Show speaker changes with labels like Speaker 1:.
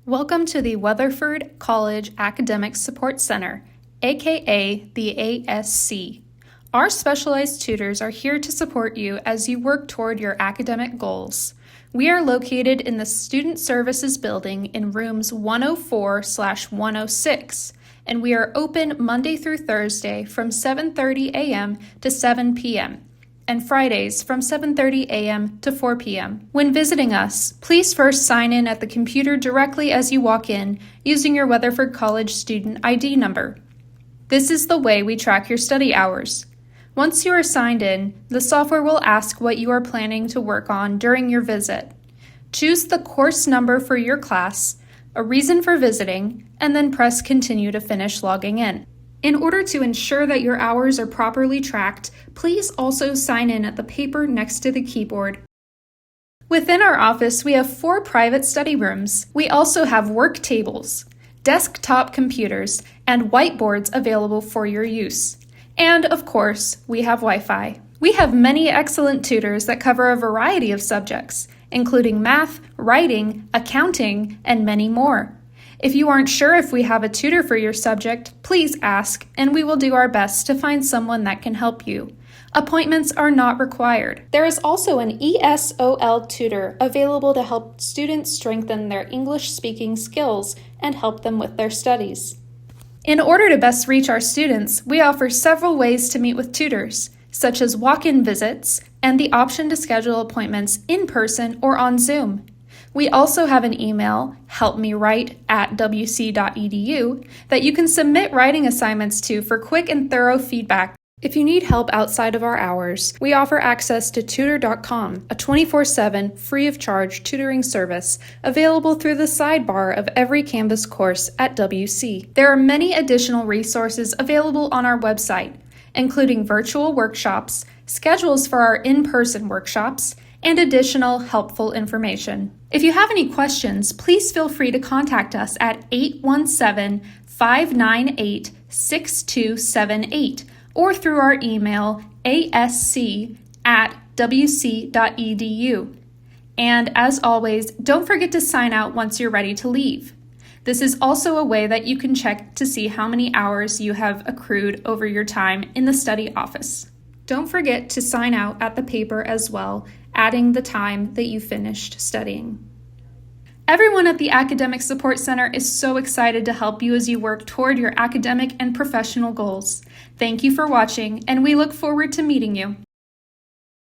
Speaker 1: Welcome to the Weatherford College Academic Support Center, aka the ASC. Our specialized tutors are here to support you as you work toward your academic goals. We are located in the Student Services Building in rooms 104/106, and we are open Monday through Thursday from 7:30 a.m. to 7 p.m. and Fridays from 7:30 a.m. to 4 p.m. When visiting us, please first sign in at the computer directly as you walk in using your Weatherford College student ID number. This is the way we track your study hours. Once you are signed in, the software will ask what you are planning to work on during your visit. Choose the course number for your class, a reason for visiting, and then press Continue to finish logging in. In order to ensure that your hours are properly tracked, please also sign in at the paper next to the keyboard. Within our office, we have 4 private study rooms. We also have worktables, desktop computers, and whiteboards available for your use. And of course, we have Wi-Fi. We have many excellent tutors that cover a variety of subjects, including math, writing, accounting, and many more. If you aren't sure if we have a tutor for your subject, please ask, and we will do our best to find someone that can help you. Appointments are not required. There is also an ESOL tutor available to help students strengthen their English speaking skills and help them with their studies. In order to best reach our students, we offer several ways to meet with tutors, such as walk-in visits and the option to schedule appointments in person or on Zoom. We also have an email, helpmewrite@wc.edu, that you can submit writing assignments to for quick and thorough feedback. If you need help outside of our hours, we offer access to tutor.com, a 24/7 free of charge tutoring service available through the sidebar of every Canvas course at WC. There are many additional resources available on our website, including virtual workshops, schedules for our in-person workshops, and additional helpful information. If you have any questions, please feel free to contact us at 817-598-6278 or through our email asc@wc.edu. And as always, don't forget to sign out once you're ready to leave. This is also a way that you can check to see how many hours you have accrued over your time in the study office. Don't forget to sign out at the paper as well, adding the time that you finished studying. Everyone at the Academic Support Center is so excited to help you as you work toward your academic and professional goals. Thank you for watching, and we look forward to meeting you.